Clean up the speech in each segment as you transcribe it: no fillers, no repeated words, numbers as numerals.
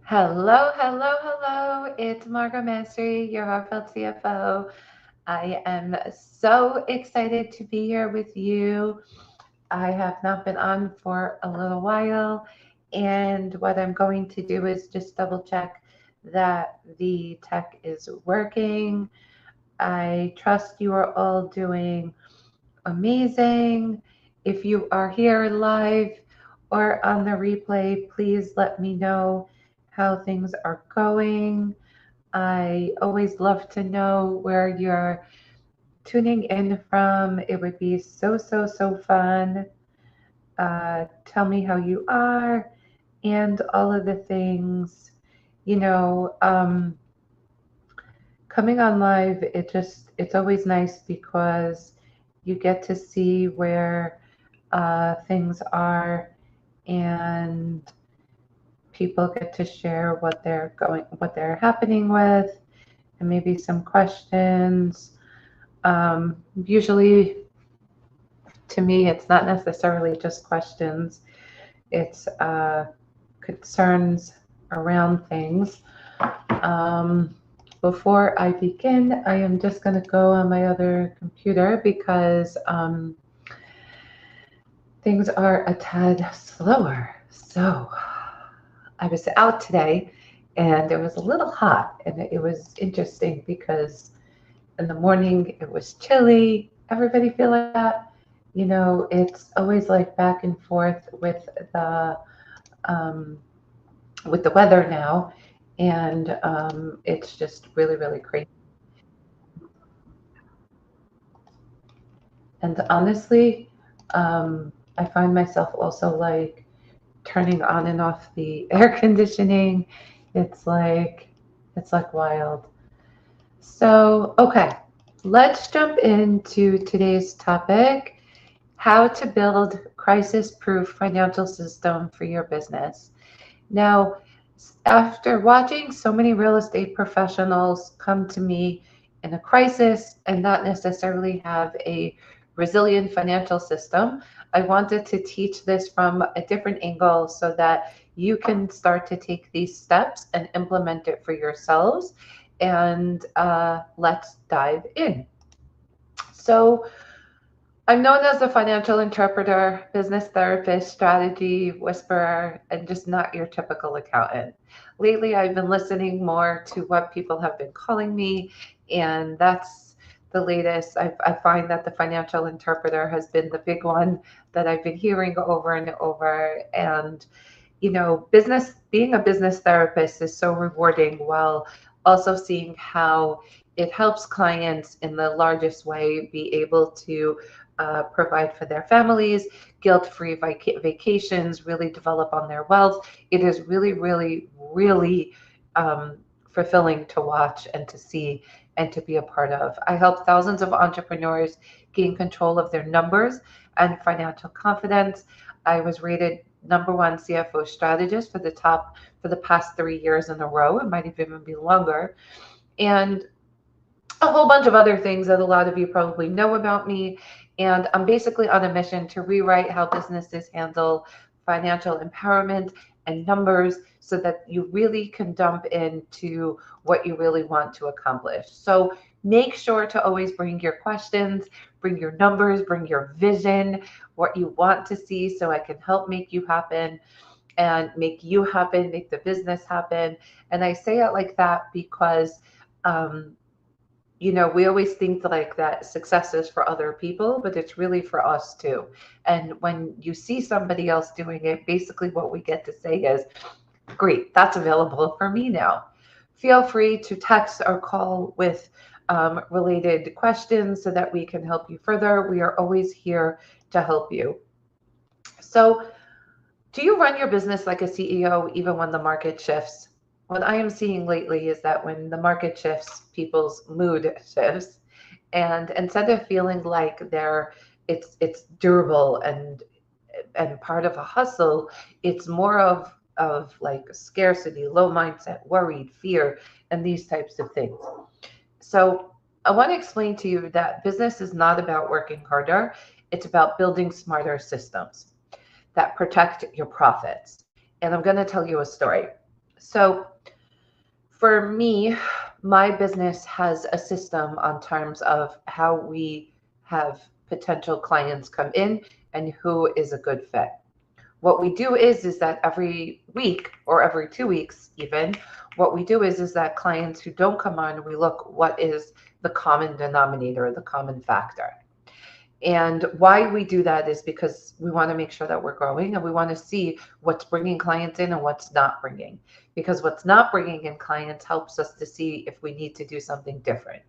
Hello, hello, hello. It's Margot Mastery, your Heartfelt CFO. I am so excited to be here with you. I have not been on for a little while, and what I'm going to do is just double check that the tech is working. I trust you are all doing amazing. If you are here live or on the replay, please let me know how things are going. I always love to know where you're tuning in from. It would be so, so, so fun. Tell me how you are and all of the things. You know, coming on live, it's always nice because you get to see where things are, and people get to share what they're happening with, and maybe some questions. Usually, to me, it's not necessarily just questions; it's concerns around things. Um, Before I begin, I am just going to go on my other computer because things are a tad slower. So I was out today and it was a little hot, and it was interesting because in the morning it was chilly. Everybody feel like that? You know, it's always like back and forth the um, with the weather now, and it's just really, really crazy. And honestly, I find myself also like turning on and off the air conditioning. It's like it's like wild. So, okay, let's jump into today's topic, how to build crisis-proof financial system for your business. Now, after watching so many real estate professionals come to me in a crisis and not necessarily have a resilient financial system, I wanted to teach this from a different angle so that you can start to take these steps and implement it for yourselves. And let's dive in. So, I'm known as a financial interpreter, business therapist, strategy whisperer, and just not your typical accountant. Lately, I've been listening more to what people have been calling me, and that's the latest. I find that the financial interpreter has been the big one that I've been hearing over and over. And, you know, being a business therapist is so rewarding, while also seeing how it helps clients in the largest way be able to provide for their families, guilt-free vacations, really develop on their wealth. It is really, really, really fulfilling to watch and to see and to be a part of. I help thousands of entrepreneurs gain control of their numbers and financial confidence. I was rated #1 CFO strategist for the past 3 years in a row. It might even be longer. And a whole bunch of other things that a lot of you probably know about me. And I'm basically on a mission to rewrite how businesses handle financial empowerment and numbers so that you really can dump into what you really want to accomplish. So make sure to always bring your questions, bring your numbers, bring your vision, what you want to see, so I can help make you happen and make you happen, make the business happen. And I say it like that because um, you know, we always think like that success is for other people, but it's really for us too. And when you see somebody else doing it, basically what we get to say is, great, that's available for me now. Feel free to text or call with related questions so that we can help you further. We are always here to help you. So, do you run your business like a CEO even when the market shifts? What I am seeing lately is that when the market shifts, people's mood shifts. And instead of feeling like it's durable and part of a hustle, it's more of like scarcity, low mindset, worried, fear, and these types of things. So I want to explain to you that business is not about working harder, it's about building smarter systems that protect your profits. And I'm going to tell you a story. So for me, my business has a system on terms of how we have potential clients come in and who is a good fit. What we do is that every week or every 2 weeks even, what we do is that clients who don't come on, we look what is the common denominator, the common factor. And why we do that is because we want to make sure that we're growing and we want to see what's bringing clients in and what's not bringing. Because what's not bringing in clients helps us to see if we need to do something different.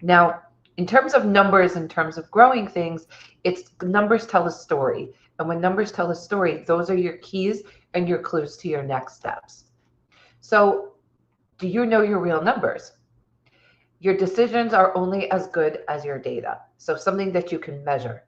Now, in terms of numbers, in terms of growing things, it's numbers tell a story. And when numbers tell a story, those are your keys and your clues to your next steps. So, do you know your real numbers? Your decisions are only as good as your data. So something that you can measure.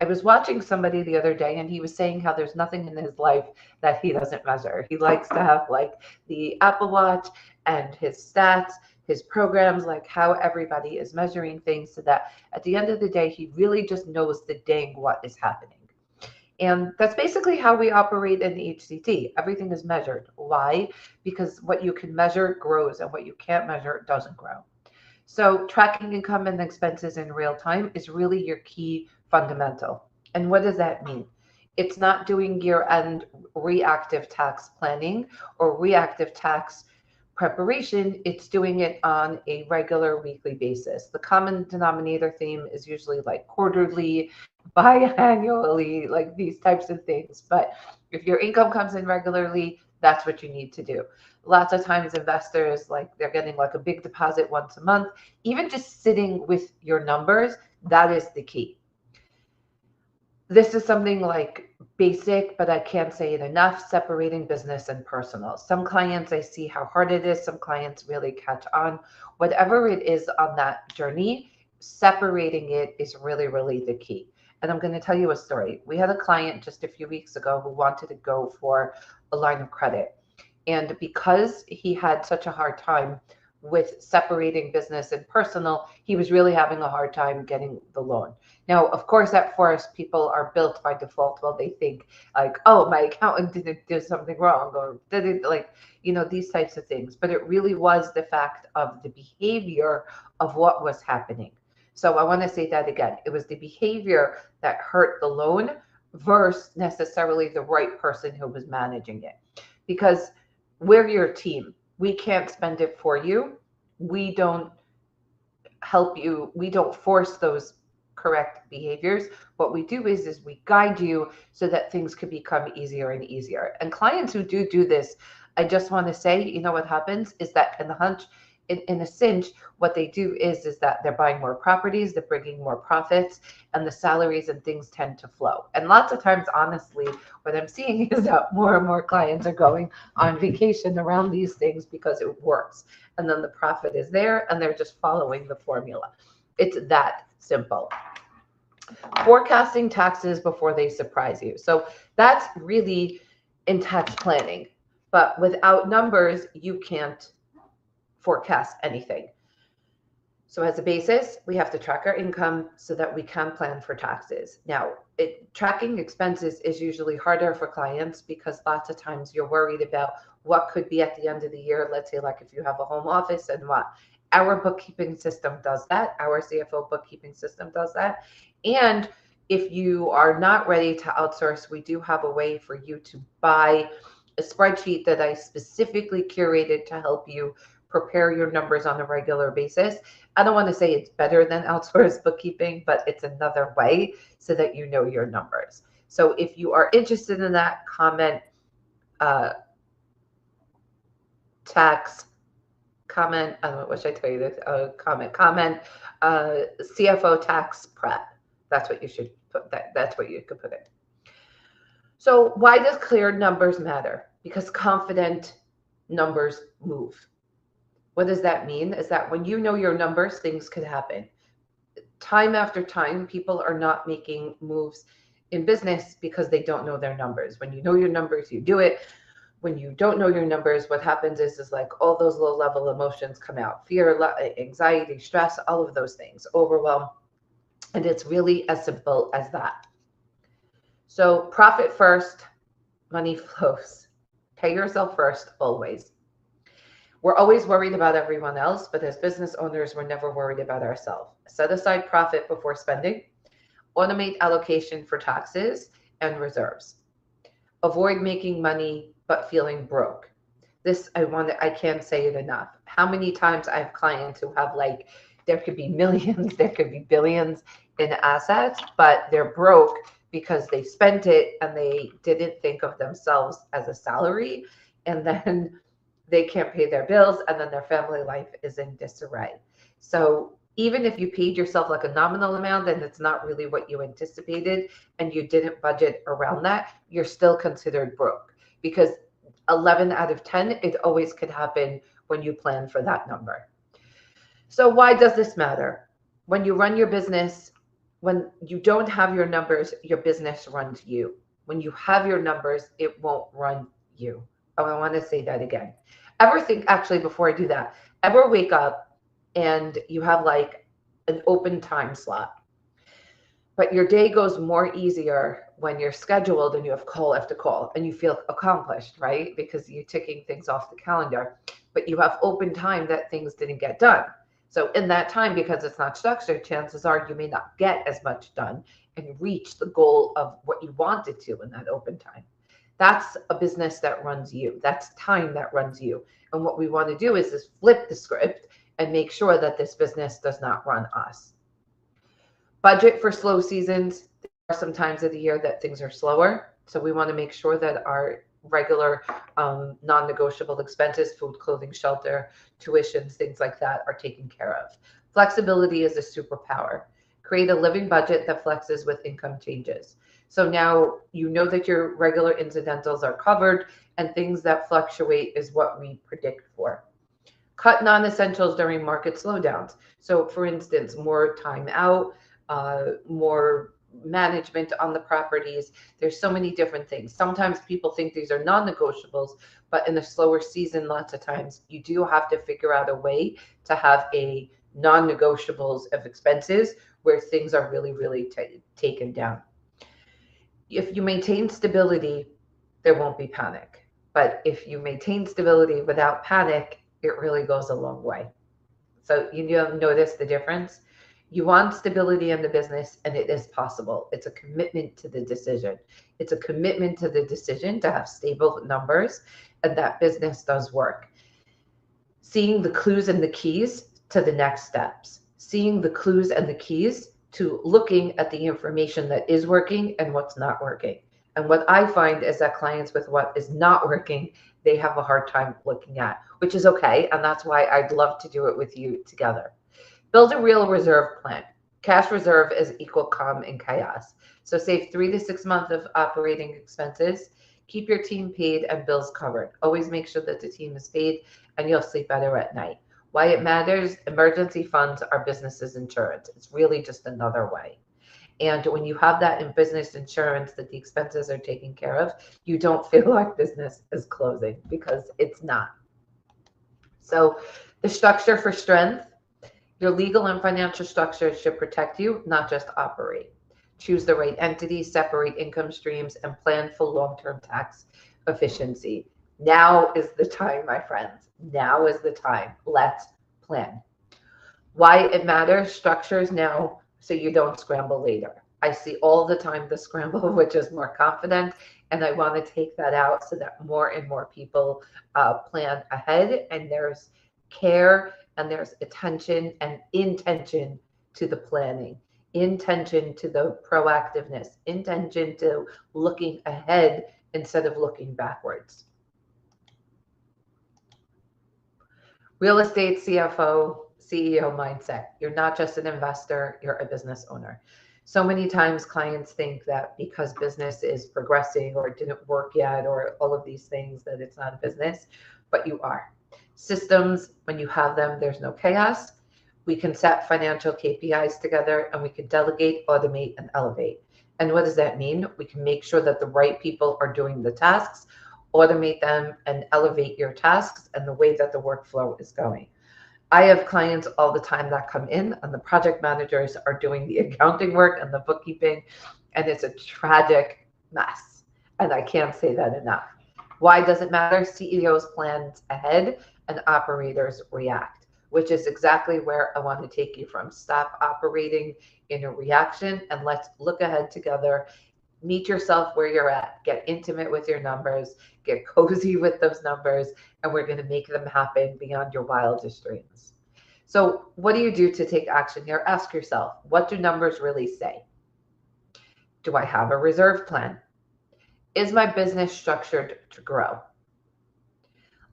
I was watching somebody the other day and he was saying how there's nothing in his life that he doesn't measure. He likes to have like the Apple Watch and his stats, his programs, like how everybody is measuring things so that at the end of the day, he really just knows the dang what is happening. And that's basically how we operate in HCT. Everything is measured. Why? Because what you can measure grows and what you can't measure doesn't grow. So tracking income and expenses in real time is really your key fundamental. And what does that mean? It's not doing year-end reactive tax planning or reactive tax preparation. It's doing it on a regular weekly basis. The common denominator theme is usually like quarterly, biannually, like these types of things. But if your income comes in regularly, that's what you need to do. Lots of times investors, like they're getting like a big deposit once a month. Even just sitting with your numbers, that is the key. This is something like basic, but I can't say it enough, separating business and personal. Some clients, I see how hard it is. Some clients really catch on. Whatever it is on that journey, separating it is really, really the key. And I'm going to tell you a story. We had a client just a few weeks ago who wanted to go for a line of credit. And because he had such a hard time with separating business and personal, he was really having a hard time getting the loan. Now, of course, at Forest, people are built by default. Well, they think like, oh, my accountant didn't do something wrong or didn't these types of things. But it really was the fact of the behavior of what was happening. So I want to say that again. It was the behavior that hurt the loan versus necessarily the right person who was managing it. Because we're your team. We can't spend it for you. We don't help you. We don't force those correct behaviors. What we do is we guide you so that things can become easier and easier. And clients who do this, I just want to say, you know what happens is that in the hunch, in a cinch, what they do is that they're buying more properties, they're bringing more profits, and the salaries and things tend to flow. And lots of times, honestly, what I'm seeing is that more and more clients are going on vacation around these things because it works. And then the profit is there and they're just following the formula. It's that simple. Forecasting taxes before they surprise you. So that's really in tax planning. But without numbers, you can't forecast anything. So as a basis, we have to track our income so that we can plan for taxes. Now, tracking expenses is usually harder for clients because lots of times you're worried about what could be at the end of the year. Let's say like if you have a home office and what. Our bookkeeping system does that. Our CFO bookkeeping system does that. And if you are not ready to outsource, we do have a way for you to buy a spreadsheet that I specifically curated to help you prepare your numbers on a regular basis. I don't want to say it's better than outsourced bookkeeping, but it's another way so that you know your numbers. So if you are interested in that, comment tax, comment, what should I tell you this? Comment CFO tax prep. That's what you should put. That's what you could put it. So why does clear numbers matter? Because confident numbers move. What does that mean? Is that when you know your numbers, things could happen. Time after time, people are not making moves in business because they don't know their numbers. When you know your numbers, you do it. When you don't know your numbers, what happens is like all those low level emotions come out. Fear, anxiety, stress, all of those things, overwhelm. And it's really as simple as that. So profit first, money flows. Pay yourself first, always. We're always worried about everyone else, but as business owners, we're never worried about ourselves. Set aside profit before spending, automate allocation for taxes and reserves. Avoid making money but feeling broke. This I can't say it enough. How many times I have clients who have like, there could be millions, there could be billions in assets, but they're broke because they spent it and they didn't think of themselves as a salary, and then they can't pay their bills, and then their family life is in disarray. So even if you paid yourself like a nominal amount and it's not really what you anticipated and you didn't budget around that, you're still considered broke, because 11 out of 10, it always could happen when you plan for that number. So why does this matter? When you run your business, when you don't have your numbers, your business runs you. When you have your numbers, it won't run you. Oh, I want to say that again. Ever think, actually, before I do that, ever wake up and you have like an open time slot, but your day goes more easier when you're scheduled and you have call after call and you feel accomplished, right? Because you're ticking things off the calendar, but you have open time that things didn't get done. So in that time, because it's not structured, chances are you may not get as much done and reach the goal of what you wanted to in that open time. That's a business that runs you. That's time that runs you. And what we want to do is flip the script and make sure that this business does not run us. Budget for slow seasons. There are some times of the year that things are slower. So we want to make sure that our regular non-negotiable expenses, food, clothing, shelter, tuitions, things like that, are taken care of. Flexibility is a superpower. Create a living budget that flexes with income changes. So now you know that your regular incidentals are covered, and things that fluctuate is what we predict for. Cut non-essentials during market slowdowns. So for instance, more time out, more management on the properties. There's so many different things. Sometimes people think these are non-negotiables, but in a slower season, lots of times you do have to figure out a way to have a non-negotiables of expenses where things are really, really taken down. If you maintain stability, there won't be panic. But if you maintain stability without panic, it really goes a long way. So you notice the difference. You want stability in the business, and it is possible. It's a commitment to the decision. It's a commitment to the decision to have stable numbers, and that business does work. Seeing the clues and the keys to the next steps. Seeing the clues and the keys to looking at the information that is working and what's not working. And what I find is that clients with what is not working, they have a hard time looking at, which is okay. And that's why I'd love to do it with you together. Build a real reserve plan. Cash reserve is equal calm in chaos. So save 3 to 6 months of operating expenses. Keep your team paid and bills covered. Always make sure that the team is paid, and you'll sleep better at night. Why it matters: emergency funds are business's insurance. It's really just another way. And when you have that in business insurance, that the expenses are taken care of, you don't feel like business is closing, because it's not. So the structure for strength. Your legal and financial structure should protect you, not just operate. Choose the right entity, separate income streams, and plan for long-term tax efficiency. Now is the time, my friends. Now is the time. Let's plan. Why it matters: structures now so you don't scramble later. I see all the time the scramble, which is more confident, and I want to take that out so that more and more people plan ahead, and there's care and there's attention and intention to the planning, intention to the proactiveness, intention to looking ahead instead of looking backwards. Real estate CFO, CEO mindset. You're not just an investor, you're a business owner. So many times clients think that because business is progressing or it didn't work yet or all of these things, that it's not a business, but you are. Systems, when you have them, there's no chaos. We can set financial KPIs together, and we can delegate, automate, and elevate. And what does that mean? We can make sure that the right people are doing the tasks, automate them, and elevate your tasks and the way that the workflow is going. I have clients all the time that come in, and the project managers are doing the accounting work and the bookkeeping, and it's a tragic mess. And I can't say that enough. Why does it matter? CEOs plan ahead, and operators react, which is exactly where I want to take you from. Stop operating in a reaction and let's look ahead together. Meet yourself where you're at, get intimate with your numbers, get cozy with those numbers, and we're going to make them happen beyond your wildest dreams. So, what do you do to take action here? Ask yourself, what do numbers really say? Do I have a reserve plan? Is my business structured to grow?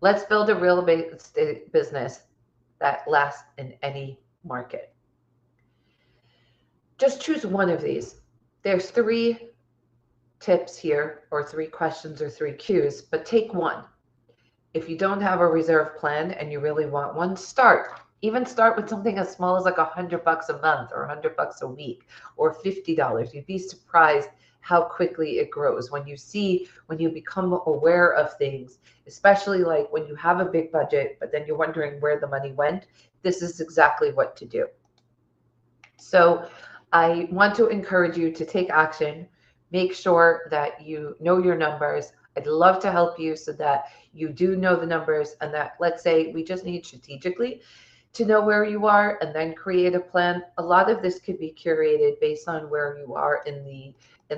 Let's build a real estate business that lasts in any market. Just choose one of these. There's 3 tips here, or 3 questions, or 3 cues, but take one. If you don't have a reserve plan and you really want one, start. Even start with something as small as like $100 a month or $100 a week or $50. You'd be surprised how quickly it grows when you become aware of things, especially like when you have a big budget, but then you're wondering where the money went. This is exactly what to do. So I want to encourage you to take action. Make sure that you know your numbers. I'd love to help you so that you do know the numbers, and that, let's say, we just need strategically to know where you are and then create a plan. A lot of this could be curated based on where you are in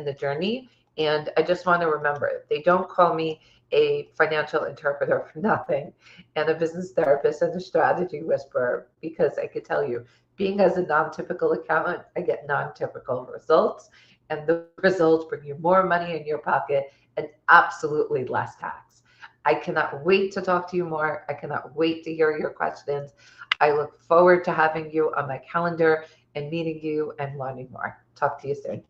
the journey. And I just want to remember, they don't call me a financial interpreter for nothing, and a business therapist and a strategy whisperer, because I could tell you, being as a non-typical accountant, I get non-typical results, and the results bring you more money in your pocket and absolutely less tax. I cannot wait to talk to you more. I cannot wait to hear your questions. I look forward to having you on my calendar and meeting you and learning more. Talk to you soon.